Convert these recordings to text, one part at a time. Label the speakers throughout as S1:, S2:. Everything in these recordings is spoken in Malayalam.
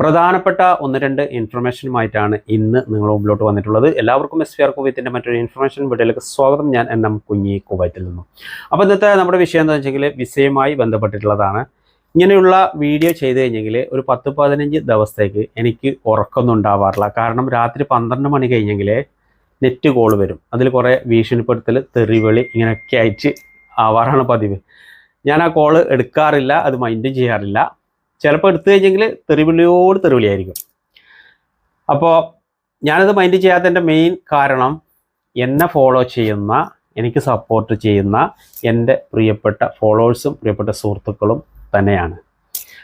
S1: പ്രധാനപ്പെട്ട ഒന്ന് രണ്ട് ഇൻഫർമേഷനുമായിട്ടാണ് ഇന്ന് നിങ്ങളുടെ മുമ്പിലോട്ട് വന്നിട്ടുള്ളത്. എല്ലാവർക്കും SVR കുവൈത്തിൻ്റെ മറ്റൊരു ഇൻഫർമേഷൻ വീഡിയോയിലേക്ക് സ്വാഗതം. ഞാൻ NM കുഞ്ഞി കുവൈത്തിൽ നിന്നും. അപ്പോൾ ഇന്നത്തെ നമ്മുടെ വിഷയം എന്താണെന്ന് വെച്ചെങ്കിൽ വിസയുമായി ബന്ധപ്പെട്ടിട്ടുള്ളതാണ്. ഇങ്ങനെയുള്ള വീഡിയോ ചെയ്ത് കഴിഞ്ഞെങ്കിൽ ഒരു 10-15 ദിവസത്തേക്ക് എനിക്ക് ഉറക്കമൊന്നും ഉണ്ടാവാറില്ല. കാരണം രാത്രി 12 മണി കഴിഞ്ഞെങ്കിൽ നെറ്റ് കോൾ വരും. അതിൽ കുറേ ഭീഷണിപ്പെടുത്തൽ, തെറിവിളി ഇങ്ങനെയൊക്കെ ആയിട്ട് ആവാറാണ് പതിവ്. ഞാൻ ആ കോള് എടുക്കാറില്ല, അത് മൈൻഡും ചെയ്യാറില്ല. ചിലപ്പോൾ എടുത്തു കഴിഞ്ഞെങ്കിൽ തെറിവിളിയോട് തെറിവിളിയായിരിക്കും. അപ്പോൾ ഞാനത് മൈൻഡ് ചെയ്യാത്തതിൻ്റെ മെയിൻ കാരണം എന്നെ ഫോളോ ചെയ്യുന്ന, എനിക്ക് സപ്പോർട്ട് ചെയ്യുന്ന എൻ്റെ പ്രിയപ്പെട്ട ഫോളോവേഴ്സും പ്രിയപ്പെട്ട സുഹൃത്തുക്കളും തന്നെയാണ്.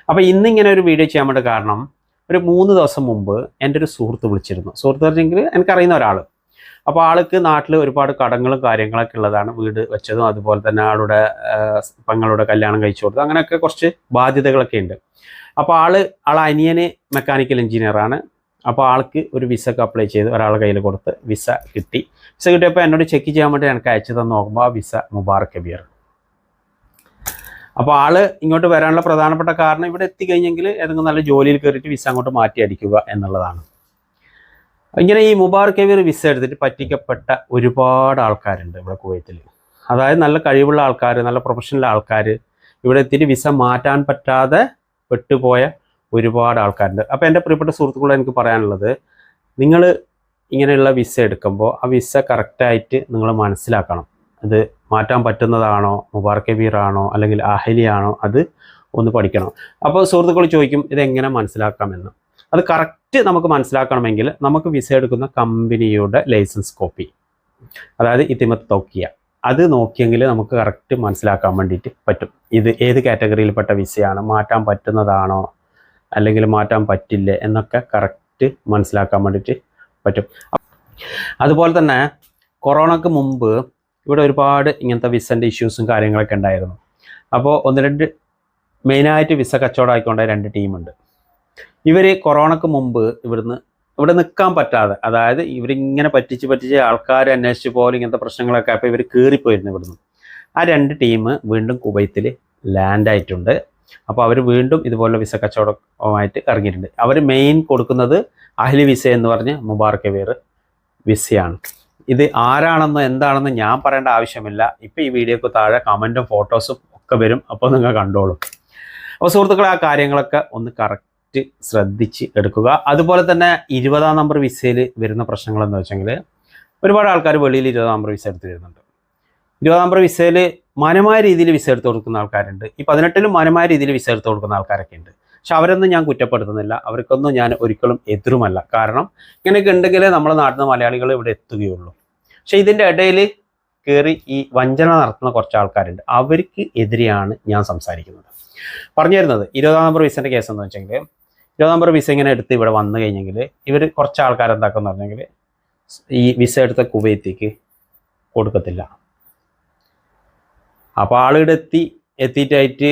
S1: അപ്പോൾ ഇന്നിങ്ങനെ ഒരു വീഡിയോ ചെയ്യാൻ വേണ്ട കാരണം, ഒരു 3 ദിവസം മുമ്പ് എൻ്റെ ഒരു സുഹൃത്ത് വിളിച്ചിരുന്നു. സുഹൃത്ത് പറഞ്ഞെങ്കിൽ എനിക്കറിയുന്ന ഒരാൾ. അപ്പോൾ ആൾക്ക് നാട്ടിൽ ഒരുപാട് കടങ്ങളും കാര്യങ്ങളൊക്കെ ഉള്ളതാണ്. വീട് വെച്ചതും അതുപോലെ തന്നെ ആളുടെ പെങ്ങളുടെ കല്യാണം കഴിച്ചു കൊടുത്തത്, അങ്ങനെയൊക്കെ കുറച്ച് ബാധ്യതകളൊക്കെ ഉണ്ട്. അപ്പോൾ ആളെ അനിയന് മെക്കാനിക്കൽ എഞ്ചിനീയറാണ്. അപ്പോൾ ആൾക്ക് ഒരു വിസക്ക് അപ്ലൈ ചെയ്ത് ഒരാളുടെ കയ്യിൽ കൊടുത്ത് വിസ കിട്ടി. വിസ കിട്ടിയപ്പോൾ എന്നോട് ചെക്ക് ചെയ്യാൻ വേണ്ടി എനിക്ക് അയച്ചു തന്ന് നോക്കുമ്പോൾ ആ വിസ മുബാറക് കബീർ. അപ്പോൾ ആൾ ഇങ്ങോട്ട് വരാനുള്ള പ്രധാനപ്പെട്ട കാരണം ഇവിടെ എത്തിക്കഴിഞ്ഞെങ്കിൽ ഏതെങ്കിലും നല്ല ജോലിയിൽ കയറിയിട്ട് വിസ അങ്ങോട്ട് മാറ്റി അടിക്കുക എന്നുള്ളതാണ്. ഇങ്ങനെ ഈ മുബാറക് കബീർ വിസ എടുത്തിട്ട് പറ്റിക്കപ്പെട്ട ഒരുപാട് ആൾക്കാരുണ്ട് ഇവിടെ കുവൈത്തിൽ. അതായത് നല്ല കഴിവുള്ള ആൾക്കാർ, നല്ല പ്രൊഫഷണൽ ആൾക്കാർ, ഇവിടെ എത്തിയിട്ട് വിസ മാറ്റാൻ പറ്റാതെ പെട്ടുപോയ ഒരുപാട് ആൾക്കാരുണ്ട്. അപ്പോൾ എൻ്റെ പ്രിയപ്പെട്ട സുഹൃത്തുക്കളോട് എനിക്ക് പറയാനുള്ളത്, നിങ്ങൾ ഇങ്ങനെയുള്ള വിസ എടുക്കുമ്പോൾ ആ വിസ കറക്റ്റായിട്ട് നിങ്ങൾ മനസ്സിലാക്കണം. അത് മാറ്റാൻ പറ്റുന്നതാണോ, മുബാറക് കബീർ ആണോ അല്ലെങ്കിൽ അഹലിയാണോ, അത് ഒന്ന് പഠിക്കണം. അപ്പോൾ സുഹൃത്തുക്കൾ ചോദിക്കും ഇതെങ്ങനെ മനസ്സിലാക്കാമെന്ന്. അത് കറക്റ്റ് നമുക്ക് മനസ്സിലാക്കണമെങ്കിൽ നമുക്ക് വിസ എടുക്കുന്ന കമ്പനിയുടെ ലൈസൻസ് കോപ്പി, അതായത് ഇത്തിമത്ത് തൗക്കിയ, അത് നോക്കിയെങ്കിൽ നമുക്ക് കറക്റ്റ് മനസ്സിലാക്കാൻ വേണ്ടിയിട്ട് പറ്റും. ഇത് ഏത് കാറ്റഗറിയിൽപ്പെട്ട വിസയാണ്, മാറ്റാൻ പറ്റുന്നതാണോ അല്ലെങ്കിൽ മാറ്റാൻ പറ്റില്ല എന്നൊക്കെ കറക്റ്റ് മനസ്സിലാക്കാൻ വേണ്ടിയിട്ട് പറ്റും. അതുപോലെ തന്നെ കൊറോണയ്ക്ക് മുമ്പ് ഇവിടെ ഒരുപാട് ഇങ്ങനത്തെ വിസൻ്റെ ഇഷ്യൂസും കാര്യങ്ങളൊക്കെ ഉണ്ടായിരുന്നു. അപ്പോൾ 1-2 മെയിനായിട്ട് വിസ കച്ചവടം ആയിക്കൊണ്ട 2 ടീമുണ്ട്. ഇവർ കൊറോണയ്ക്ക് മുമ്പ് ഇവിടെ നിൽക്കാൻ പറ്റാതെ, അതായത് ഇവരിങ്ങനെ പറ്റിച്ച് ആൾക്കാർ അന്വേഷിച്ച് പോലെ ഇങ്ങനത്തെ പ്രശ്നങ്ങളൊക്കെ അപ്പോൾ ഇവർ കയറിപ്പോയിരുന്നു ഇവിടുന്ന്. ആ 2 ടീം വീണ്ടും കുവൈത്തിൽ ലാൻഡായിട്ടുണ്ട്. അപ്പോൾ അവർ വീണ്ടും ഇതുപോലെ വിസ കച്ചവടമായിട്ട് ഇറങ്ങിയിട്ടുണ്ട്. അവർ മെയിൻ കൊടുക്കുന്നത് അഹ്ലി വിസ എന്ന് പറഞ്ഞ് മുബാറക് കബീർ വിസയാണ്. ഇത് ആരാണെന്നോ എന്താണെന്നോ ഞാൻ പറയേണ്ട ആവശ്യമില്ല. ഇപ്പോൾ ഈ വീഡിയോക്ക് താഴെ കമൻറ്റും ഫോട്ടോസും ഒക്കെ വരും, അപ്പോൾ നിങ്ങൾ കണ്ടോളൂ. അപ്പോൾ സുഹൃത്തുക്കളെ, ആ കാര്യങ്ങളൊക്കെ ഒന്ന് കറക്റ്റ് ശ്രദ്ധിച്ച് എടുക്കുക. അതുപോലെ തന്നെ 20-ാം നമ്പർ വിസയിൽ വരുന്ന പ്രശ്നങ്ങൾ എന്ന് വെച്ചെങ്കിൽ, ഒരുപാട് ആൾക്കാർ വെളിയിൽ 20-ാം നമ്പർ വിസ എടുത്ത് വരുന്നുണ്ട്. 20-ാം നമ്പർ വിസയിൽ മാന്യമായ രീതിയിൽ വിസ എടുത്ത് കൊടുക്കുന്ന ആൾക്കാരുണ്ട്. ഈ 18-ലും മാന്യമായ രീതിയിൽ വിസ എടുത്ത് കൊടുക്കുന്ന ആൾക്കാരൊക്കെ ഉണ്ട്. പക്ഷെ അവരൊന്നും ഞാൻ കുറ്റപ്പെടുത്തുന്നില്ല, അവർക്കൊന്നും ഞാൻ ഒരിക്കലും എതിരുമല്ല. കാരണം ഇങ്ങനെയൊക്കെ ഉണ്ടെങ്കിലേ നമ്മുടെ നാട്ടിൽ നിന്ന് മലയാളികൾ ഇവിടെ എത്തുകയുള്ളൂ. പക്ഷെ ഇതിൻ്റെ ഇടയിൽ കയറി ഈ വഞ്ചന നടത്തുന്ന കുറച്ച് ആൾക്കാരുണ്ട്. അവർക്ക് എതിരെയാണ് ഞാൻ സംസാരിക്കുന്നത്. പറഞ്ഞു തരുന്നത് 20-ാം നമ്പർ വിസേൻ്റെ കേസ് എന്ന് വെച്ചെങ്കിൽ, 20-ാം നമ്പർ വിസ ഇങ്ങനെ എടുത്ത് ഇവിടെ വന്നു കഴിഞ്ഞെങ്കിൽ ഇവർ കുറച്ച് ആൾക്കാർ എന്താക്കുമെന്ന് പറഞ്ഞെങ്കിൽ ഈ വിസ എടുത്ത കുവൈത്തേക്ക് കൊടുക്കത്തില്ല. അപ്പോൾ ആളുടെ എത്തിയിട്ടായിട്ട്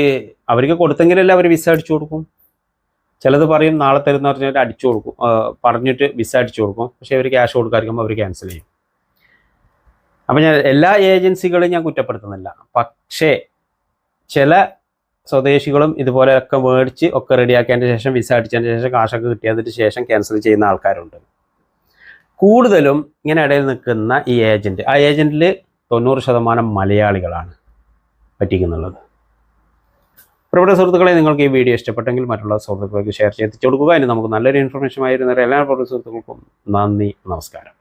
S1: അവർക്ക് കൊടുത്തെങ്കിലല്ല അവർ വിസ അടിച്ചു കൊടുക്കും. ചിലത് പറയും നാളെ തരുന്ന പറഞ്ഞാൽ അടിച്ചു കൊടുക്കും, പറഞ്ഞിട്ട് വിസ അടിച്ചു കൊടുക്കും. പക്ഷേ അവർ ക്യാഷ് കൊടുക്കാതിരിക്കുമ്പോൾ അവർ ക്യാൻസൽ ചെയ്യും. അപ്പോൾ ഞാൻ എല്ലാ ഏജൻസികളും ഞാൻ കുറ്റപ്പെടുത്തുന്നില്ല. പക്ഷേ ചില സ്വദേശികളും ഇതുപോലെയൊക്കെ മേടിച്ച് ഒക്കെ റെഡിയാക്കിയതിന് ശേഷം വിസ അടിച്ചതിന് ശേഷം കാശൊക്കെ കിട്ടിയതിന് ശേഷം ക്യാൻസൽ ചെയ്യുന്ന ആൾക്കാരുണ്ട്. കൂടുതലും ഇങ്ങനെ ഇടയിൽ നിൽക്കുന്ന ഈ ഏജൻറ്റ്, ആ ഏജൻറ്റിൽ 90% മലയാളികളാണ് പറ്റിക്കുന്നുള്ളത്. പ്രിയപ്പെട്ട സുഹൃത്തുക്കളെ, നിങ്ങൾക്ക് ഈ വീഡിയോ ഇഷ്ടപ്പെട്ടെങ്കിൽ മറ്റുള്ള സുഹൃത്തുക്കൾക്ക് ഷെയർ ചെയ്ത് കൊടുക്കുക. ഇനി നമുക്ക് നല്ലൊരു ഇൻഫർമേഷൻ ആയിരുന്ന എല്ലാ സുഹൃത്തുക്കൾക്കും നന്ദി, നമസ്കാരം.